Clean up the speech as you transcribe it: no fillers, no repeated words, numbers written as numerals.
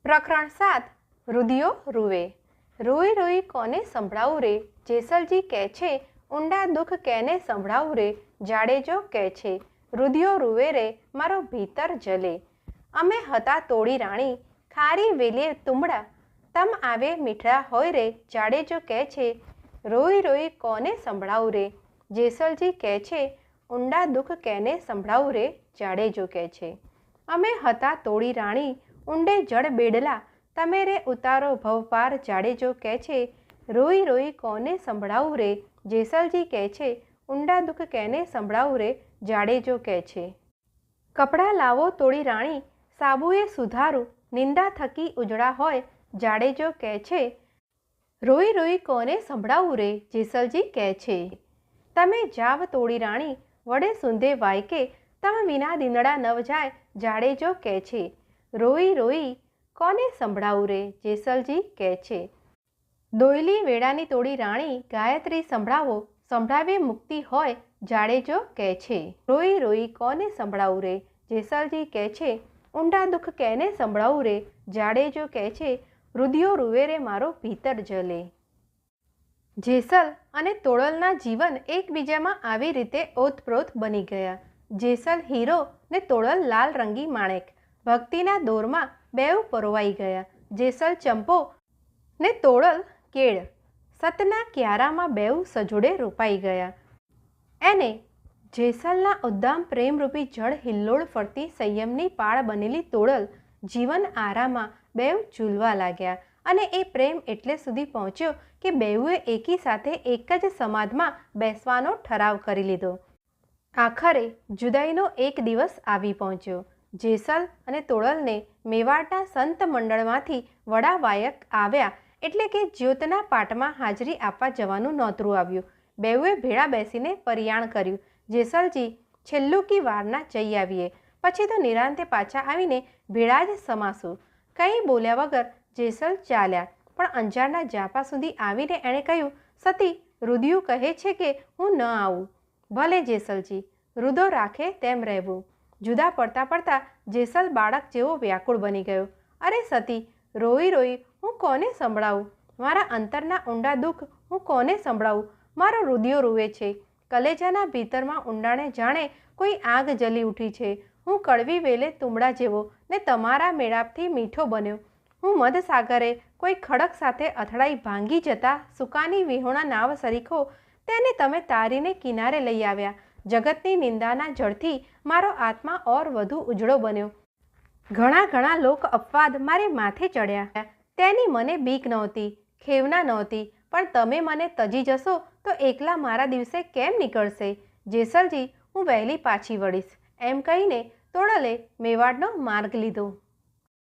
પ્રકરણ 7 રુધિયો રૂવે। રોઈ રોઈ કોને સંભળાવું રે, જેસલજી કહે છે ઊંડા દુઃખ કેને સંભળાવું રે, જાડેજો કહે છે રુધિયો રૂવે રે મારો ભીતર જલે। અમે હતા તોડી રાણી, ખારી વેલીએ તુંબડા, તમ આવે મીઠડા હોય રે, જાડેજો કહે છે રોઈ રોઈ કોને સંભળાવું રે, જેસલજી કહે છે ઊંડા દુઃખ કેને સંભળાવું રે, જાડેજો કહે છે। અમે હતા તોડી રાણી, ઊંડે જળ બેડલા, તમે રે ઉતારો ભવપાર, જાડેજો કહે છે રોઈ રોઈ કોને સંભળાવું રે, જેસલજી કહે છે ઊંડા દુઃખ કેને સંભળાવું રે, જાડેજો કહે છે। કપડાં લાવો તોડી રાણી, સાબુએ સુધારું, નિંદા થકી ઉજળા હોય, જાડેજો કહે છે રોઈ રોઈ કોને સંભળાવું રે, જેસલજી કહે છે તમે જાવ તોડી રાણી, વડે સૂંધે વાયકે, તમ વિના દીનડા નવ જાય, જાડેજો કહે છે રોઈ રોઈ કોને સંભળાવું રે, જેસલજી કહે છે દોયલી વેળાની તોડી રાણી, ગાયત્રી સંભળાવો, સંભળાવે મુક્તિ હોય, જાડેજો કહે છે રોઈ રોઈ કોને સંભળાવું રે, જેસલજી કહે છે ઊંડા દુઃખ કેને સંભળાવું રે, જાડેજો કહે છે રુધિયો રૂવે રે મારો ભીતર જલે। જેસલ અને તોડલના જીવન એકબીજામાં આવી રીતે ઓતપ્રોત બની ગયા। જેસલ હીરો ને તોડલ લાલ રંગી માણેક, ભક્તિના દોરમાં બેઉ પરોવાઈ ગયા। જેસલ ચંપો ને તોડલ કેળ, સતના ક્યારામાં બેઉ સજોડે રોપાઈ ગયા। એને જેસલના ઉદ્દામ પ્રેમરૂપી જળ હિલ્લોળ ફરતી સંયમની પાળ બનેલી તોડલ જીવન આરામાં બેઉ ઝૂલવા લાગ્યા, અને એ પ્રેમ એટલે સુધી પહોંચ્યો કે બેઉએ એકી સાથે એક જ સમાધમાં બેસવાનો ઠરાવ કરી લીધો। આખરે જુદાઈનો એક દિવસ આવી પહોંચ્યો। જેસલ અને તોડલને મેવાડના સંત મંડળમાંથી વડા વાયક આવ્યા, એટલે કે જ્યોતના પાટમાં હાજરી આપવા જવાનું નોતરું આવ્યું। બેઉએ ભેળા બેસીને પરિયાણ કર્યું, જેસલજી છેલ્લું કી વારના જઈ આવીએ, પછી તો નિરાંતે પાછા આવીને ભેળા જ સમાશું। કંઈ બોલ્યા વગર જેસલ ચાલ્યા, પણ અંજારના જાપા સુધી આવીને એણે કહ્યું સતી, રુધિયું કહે છે કે હું ન આવું। ભલે જેસલજી, રુદો રાખે તેમ રહેવું। જુદા પડતા પડતા જેસલ બાળક જેવો વ્યાકુળ બની ગયો। અરે સતી, રોઈ રોઈ હું કોને સંભળાવું, મારા અંતરના ઊંડા દુઃખ હું કોને સંભળાવું, મારો રુધિયો રૂવે છે, કલેજાના ભીતરમાં ઊંડાણે જાણે કોઈ આગ જલી ઉઠી છે। હું કડવી વેલે તુંબડા જેવો ને તમારા મેળાપથી મીઠો બન્યો। હું મધસાગરે કોઈ ખડક સાથે અથડાઈ ભાંગી જતા સુકાની વિહોણા નાવ સરીખો, તેને તમે તારીને કિનારે લઈ આવ્યા। જગતની નિંદાના જળથી મારો આત્મા ઓર વધુ ઉજળો બન્યો। ઘણા ઘણા લોક અપવાદ મારે માથે ચડ્યા, તેની મને બીક નહોતી, ખેવના નહોતી, પણ તમે મને તજી જશો તો એકલા મારા દિવસે કેમ નીકળશે? જેસલજી, હું વહેલી પાછી વળીશ, એમ કહીને તોડલે મેવાડનો માર્ગ લીધો।